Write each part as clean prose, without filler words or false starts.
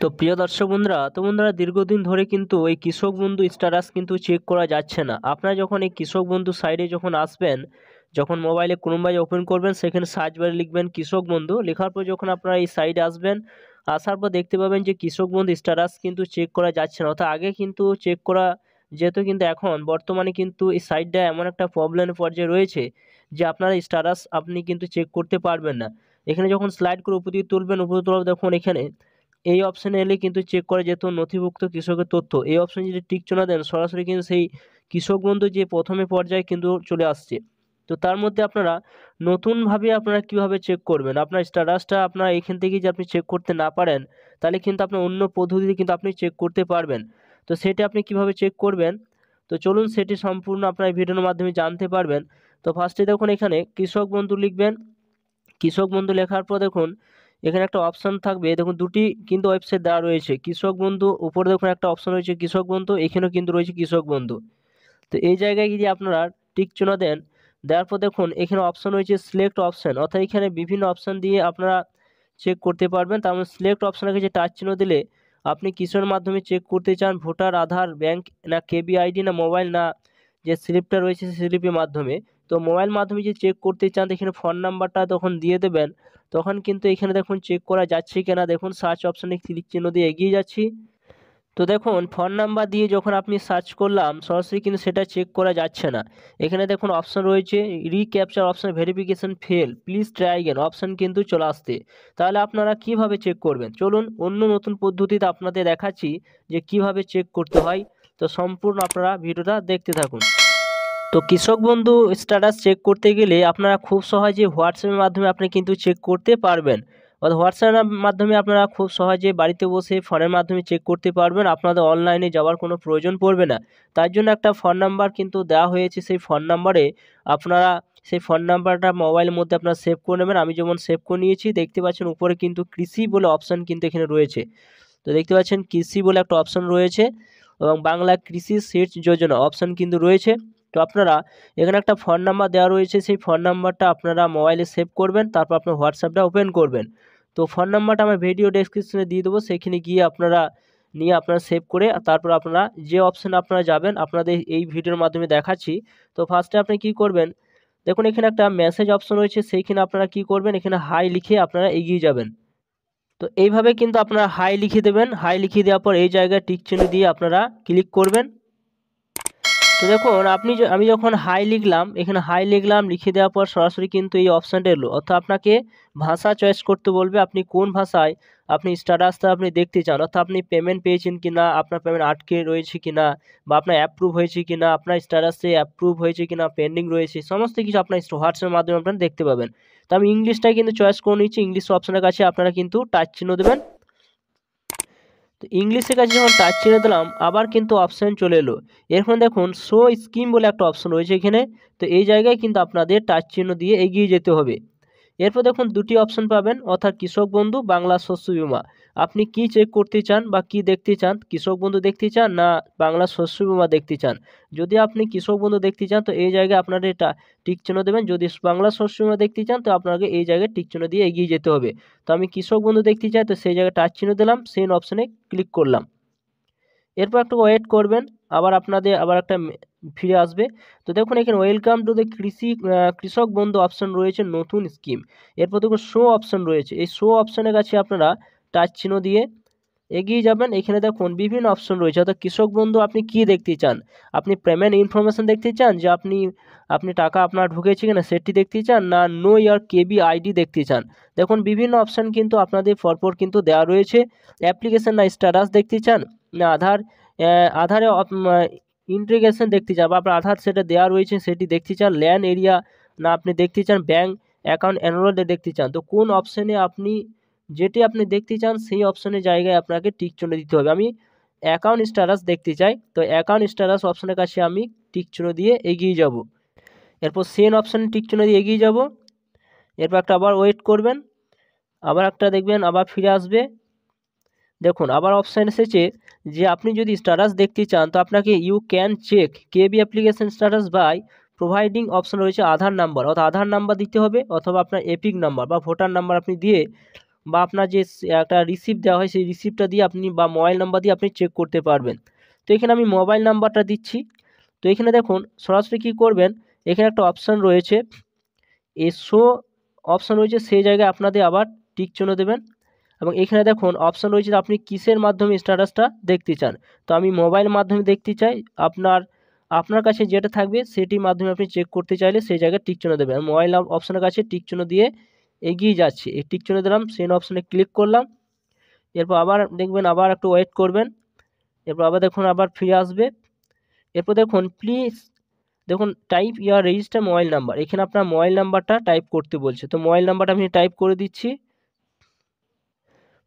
তো প্রিয় দর্শক বন্ধুরা দীর্ঘদিন ধরে কিন্তু এই কৃষক বন্ধু স্ট্যাটাস কিন্তু চেক করা যাচ্ছে না। আপনারা যখন এই কৃষক বন্ধু সাইডে যখন আসবেন, যখন মোবাইলে ক্রোমবাই ওপেন করবেন, সেখানে সার্চ বারে লিখবেন কৃষক বন্ধু, লেখার পর যখন আপনারা এই সাইডে আসবেন, আসার পর দেখতে পাবেন যে কৃষক বন্ধু স্ট্যাটাস কিন্তু চেক করা যাচ্ছে না। অর্থাৎ আগে কিন্তু চেক করা যেত, কিন্তু এখন বর্তমানে কিন্তু এই সাইডটা এমন একটা প্রবলেমের পর্যায়ে রয়েছে যে আপনারা স্ট্যাটাস আপনি কিন্তু চেক করতে পারবেন না। এখানে যখন স্লাইড করে উপর দিকে তুলবেন, উপরে তোলার দেখুন এখানে এই অপশানে এলে কিন্তু চেক করা যেত নথিভুক্ত কৃষকের তথ্য। এই অপশানে যদি টিক চিহ্ন দেন, সরাসরি কিন্তু সেই কৃষক বন্ধু যে প্রথমে পর্যায়ে কিন্তু চলে আসছে। তো তার মধ্যে আপনারা নতুনভাবে আপনারা কিভাবে চেক করবেন, আপনার স্ট্যাটাসটা আপনার এখান থেকে যদি আপনি চেক করতে না পারেন, তাহলে কিন্তু আপনার অন্য পদ্ধতিতে কিন্তু আপনি চেক করতে পারবেন। তো সেটা আপনি কিভাবে চেক করবেন, তো চলুন সেটি সম্পূর্ণ আপনার এই ভিডিওর মাধ্যমে জানতে পারবেন। তো ফার্স্টে দেখুন এখানে কৃষক বন্ধু লিখবেন। কৃষক বন্ধু লেখার পর দেখুন এখানে একটা অপশন থাকবে, দেখুন দুটি কিন্তু ওয়েবসাইট দেওয়া রয়েছে, কৃষক বন্ধু উপরে দেখুন একটা অপশন রয়েছে কৃষক বন্ধু, এখানেও কিন্তু রয়েছে কৃষক বন্ধু। তো এই জায়গায় যদি আপনারা টিক চিহ্ন দেন, দেওয়ার পর দেখুন এখানে অপশন রয়েছে সিলেক্ট অপশন, অর্থাৎ এখানে বিভিন্ন অপশন দিয়ে আপনারা চেক করতে পারবেন। তার মধ্যে সিলেক্ট অপশনে যে টাচ চিহ্ন দিলে আপনি কিসের মাধ্যমে চেক করতে চান, ভোটার, আধার, ব্যাংক, না কেবি আইডি, না মোবাইল, না যে স্লিপটা রয়েছে সেই স্লিপের মাধ্যমে। তো মোবাইল মাধ্যমে যে চেক করতে চান, এখানে ফোন নাম্বারটা তখন দিয়ে দেবেন। তখন কিন্তু এখানে দেখুন চেক করা যাচ্ছে কিনা, দেখুন সার্চ অপশনে ক্লিক চিহ্ন দিয়ে এগিয়ে যাচ্ছি। তো দেখুন ফোন নাম্বার দিয়ে যখন আপনি সার্চ করলাম, সরাসরি কিন্তু সেটা চেক করা যাচ্ছে না। এখানে দেখুন অপশন রয়েছে recapture option, verification fail, please try again option কিন্তু চলে আসছে। তাহলে আপনারা কিভাবে চেক করবেন, চলুন অন্য নতুন পদ্ধতিতে আপনাদের দেখাচ্ছি যে কিভাবে চেক করতে হয়। তো সম্পূর্ণ আপনারা ভিডিওটা দেখতে থাকুন। তো কৃষক বন্ধু স্ট্যাটাস চেক করতে গেলে আপনারা খুব সহজে হোয়াটসঅ্যাপের মাধ্যমে আপনি কিন্তু চেক করতে পারবেন। অর্থাৎ হোয়াটসঅ্যাপের মাধ্যমে আপনারা খুব সহজে বাড়িতে বসে ফোনের মাধ্যমে চেক করতে পারবেন, আপনাদের অনলাইনে যাওয়ার কোনো প্রয়োজন পড়বে না। তার জন্য একটা ফোন নাম্বার কিন্তু দেওয়া হয়েছে, সেই ফোন নাম্বারে আপনারা সেই ফোন নাম্বারটা মোবাইলের মধ্যে আপনারা সেভ করে নেবেন। আমি যেমন সেভ করে নিয়েছি, দেখতে পাচ্ছেন উপরে কিন্তু কৃষি বলে অপশান কিন্তু এখানে রয়েছে। তো দেখতে পাচ্ছেন কৃষি বলে একটা অপশান রয়েছে এবং বাংলা কৃষি সেচ যোজনা অপশান কিন্তু রয়েছে। তো আপনারা এখানে একটা ফোন নাম্বার দেওয়া রয়েছে, সেই ফোন নাম্বারটা আপনারা মোবাইলে সেভ করবেন, তারপর আপনার হোয়াটসঅ্যাপটা ওপেন করবেন। তো ফোন নাম্বারটা আমার ভিডিও ডেসক্রিপশনে দিয়ে দেবো, সেখানে গিয়ে আপনারা নিয়ে আপনারা সেভ করে তারপর আপনারা যে অপশানে আপনারা যাবেন, আপনাদের এই ভিডিওর মাধ্যমে দেখাচ্ছি। তো ফার্স্টে আপনি কি করবেন, দেখুন এখানে একটা মেসেজ অপশন রয়েছে, সেইখানে আপনারা কি করবেন, এখানে হাই লিখে আপনারা এগিয়ে যাবেন। তো এইভাবে কিন্তু আপনারা হাই লিখে দেবেন, হাই লিখে দেওয়ার পর এই জায়গায় টিক চিহ্ন দিয়ে আপনারা ক্লিক করবেন। তো দেখুন আমি যখন হাই লিখলাম, এখানে হাই লিখলাম, লিখে দেওয়ার পর সরাসরি কিন্তু এই অপশানটা এলো। অর্থাৎ আপনাকে ভাষা চয়েস করতে বলবে, আপনি কোন ভাষায় আপনি স্ট্যাটাসটা আপনি দেখতে চান, অর্থাৎ আপনি পেমেন্ট পেয়েছেন কি না, আপনার পেমেন্ট আটকে রয়েছে কি না, বা আপনার অ্যাপ্রুভ হয়েছে কি না, আপনার স্ট্যাটাসে অ্যাপ্রুভ হয়েছে কি না, পেন্ডিং রয়েছে, সমস্ত কিছু আপনার হোয়াটসঅ্যাপের মাধ্যমে আপনারা দেখতে পাবেন। তো আমি ইংলিশটাই কিন্তু চয়েস করে নিচ্ছি, ইংলিশ অপশানের কাছে আপনারা কিন্তু টাচ চিহ্ন দেবেন। তো ইংলিশের কাছে যখন টাচ চিহ্ন দিলাম, আবার কিন্তু অপশান চলে এলো। এরপর দেখুন শো স্কিম বলে একটা অপশন রয়েছে এখানে। তো এই জায়গায় কিন্তু আপনাদের টাচ চিহ্ন দিয়ে এগিয়ে যেতে হবে। এরপর দেখুন দুটি অপশন পাবেন, অর্থাৎ কৃষক বন্ধু, বাংলা শস্য বীমা। আপনি কি চেক করতে চান বা কি দেখতে চান, কৃষক বন্ধু দেখতে চান না বাংলা শস্য বীমা দেখতে চান। যদি আপনি কৃষক বন্ধু দেখতে চান, তো এই জায়গায় আপনাদের এটা টিক চিহ্ন দেবেন। যদি বাংলা শস্য বীমা দেখতে চান, তো আপনাকে এই জায়গায় টিক চিহ্ন দিয়ে এগিয়ে যেতে হবে। তো আমি কৃষক বন্ধু দেখতে চাই, তো সেই জায়গায় টাচ চিহ্ন দিলাম, সেম অপশনে ক্লিক করলাম। এরপর একটু ওয়েট করবেন, আবার আপনাদের আবার একটা ফিরে আসবে। তো দেখুন এখানে ওয়েলকাম টু দ্য কৃষক বন্ধু অপশন রয়েছে, নতুন স্কিম। এরপর দেখুন শো অপশন রয়েছে, এই শো অপশনের কাছে আপনারা টাচ চিহ্ন দিয়ে এগিয়ে যাবেন। এখানে দেখুন বিভিন্ন অপশন রয়েছে, অর্থাৎ কৃষক বন্ধু আপনি কি দেখতে চান, আপনি পেমেন্ট ইনফরমেশন দেখতে চান, যে আপনি আপনি টাকা আপনার ঢুকেছে কিনা সেটি দেখতে চান, না নো ইয়ার কেবি আইডি দেখতে চান। দেখুন বিভিন্ন অপশান কিন্তু আপনাদের পরপর কিন্তু দেওয়া রয়েছে। অ্যাপ্লিকেশন না স্ট্যাটাস দেখতে চান, না আধারে ইন্টিগ্রেশন দেখতে চান, বা আপনার আধার সেটা দেওয়া রয়েছে সেটি দেখতে চান, ল্যান্ড এরিয়া না আপনি দেখতে চান, ব্যাঙ্ক অ্যাকাউন্ট এনরোল দেখতে চান। তো কোন অপশানে আপনি যেটি আপনি দেখতে চান সেই অপশনের জায়গায় আপনাকে টিক চিহ্ন দিতে হবে। আমি অ্যাকাউন্ট স্ট্যাটাস দেখতে চাই, তো অ্যাকাউন্ট স্ট্যাটাস অপশনের কাছে আমি টিক চিহ্ন দিয়ে এগিয়ে যাব। এরপর সেন অপশানে টিক চিহ্ন দিয়ে এগিয়ে যাব। এরপর একটা আবার ওয়েট করবেন, আবার একটা দেখবেন আবার ফিরে আসবে। দেখুন আবার অপশান এসেছে যে আপনি যদি স্ট্যাটাস দেখতে চান, তো আপনাকে you can check KB application status by providing option রয়েছে আধার নাম্বার, অর্থাৎ আধার নাম্বার দিতে হবে, অথবা আপনার এপিক নাম্বার বা ভোটার নাম্বার আপনি দিয়ে বা আপনার যে একটা রিসিপ্ট দেওয়া হয় সেই রিসিপ্টটা দিয়ে আপনি বা মোবাইল নাম্বার দিয়ে আপনি চেক করতে পারবেন। তো এখানে আমি মোবাইল নাম্বারটা দিচ্ছি। তো এখানে দেখুন সরাসরি কী করবেন, এখানে একটা অপশান রয়েছে শো অপশান রয়েছে, সেই জায়গায় আপনাদের আবার টিক চিহ্ন দেবেন এবং এখানে দেখুন অপশান রয়েছে যে আপনি কিসের মাধ্যমে স্ট্যাটাসটা দেখতে চান। তো আমি মোবাইল মাধ্যমে দেখতে চাই। আপনার কাছে যেটা থাকবে সেটির মাধ্যমে আপনি চেক করতে চাইলে সেই জায়গায় টিক চিহ্ন দেবেন। মোবাইল অপশানের কাছে টিক চিহ্ন দিয়ে এগিয়ে যাচ্ছি, এই টিক চিহ্ন দিলাম, সেন্ড অপশানে ক্লিক করলাম। এরপর আবার দেখবেন আবার একটু ওয়েট করবেন, এরপর আবার দেখুন আবার ফিরে আসবে। এরপর দেখুন প্লিজ দেখুন টাইপ ইয়ার রেজিস্টার মোবাইল নাম্বার, এখানে আপনার মোবাইল নাম্বারটা টাইপ করতে বলছে। তো মোবাইল নাম্বারটা আমি টাইপ করে দিচ্ছি,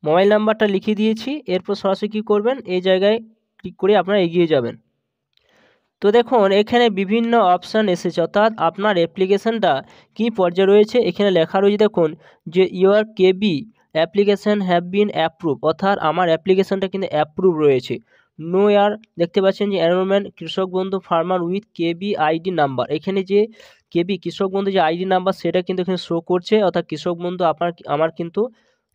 মোবাইল নাম্বারটা লিখে দিয়েছি। এরপর সরাসরি কী করবেন, এই জায়গায় ক্লিক করে আপনারা এগিয়ে যাবেন। তো দেখুন এখানে বিভিন্ন অপশান এসেছে, অর্থাৎ আপনার অ্যাপ্লিকেশানটা কী পর্যায়ে রয়েছে। এখানে লেখা রয়েছে দেখুন যে your KB application have been approve, অর্থাৎ আমার অ্যাপ্লিকেশানটা কিন্তু অ্যাপ্রুভ রয়েছে। নো ইয়ার দেখতে পাচ্ছেন যে enrollment Krishak Bandhu farmer with KB ID number, এখানে যে কেবি কৃষক বন্ধু যে আইডি নাম্বার সেটা কিন্তু এখানে শো করছে, অর্থাৎ কৃষক বন্ধু আমার কিন্তু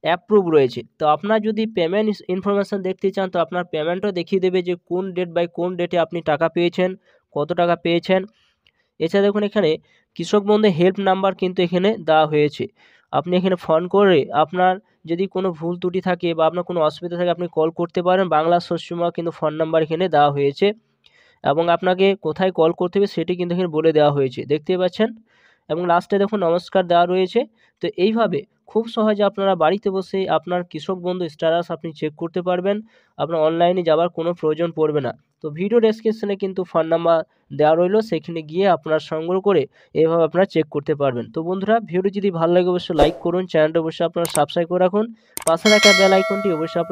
অ্যাপ্রুভ রয়েছে। তো আপনার যদি পেমেন্ট ইনফরমেশান দেখতে চান তো আপনার পেমেন্টও দেখিয়ে দেবে যে কোন ডেট বাই কোন ডেটে আপনি টাকা পেয়েছেন, কত টাকা পেয়েছেন। এছাড়া দেখুন এখানে কৃষক বন্ধু হেল্প নাম্বার কিন্তু এখানে দেওয়া হয়েছে, আপনি এখানে ফোন করে আপনার যদি কোনো ভুল ত্রুটি থাকে বা আপনার কোনো অসুবিধা থাকে আপনি কল করতে পারেন। বাংলা শস্যবিমা কিন্তু ফোন নাম্বার এখানে দেওয়া হয়েছে এবং আপনাকে কোথায় কল করতে হবে সেটি কিন্তু এখানে বলে দেওয়া হয়েছে, দেখতে পাচ্ছেন। এবং লাস্টে দেখুন নমস্কার দেওয়া রয়েছে। তো এইভাবে খুব সহজে আপনারা বাড়িতে বসেই আপনার কৃষক বন্ধু স্ট্যাটাস আপনি চেক করতে পারবেন, আপনার অনলাইনে যাওয়ার কোনো প্রয়োজন পড়বে না। তো ভিডিও ডেসক্রিপশনে কিন্তু ফোন নাম্বার দেওয়া রইলো, সেখানে গিয়ে আপনারা সংগ্রহ করে এভাবে আপনারা চেক করতে পারবেন। তো বন্ধুরা ভিডিও যদি ভালো লাগে অবশ্যই লাইক করুন, চ্যানেলটা অবশ্যই আপনারা সাবস্ক্রাইব করে রাখুন, পাশে রাখা বেল আইকনটি অবশ্যই আপনারা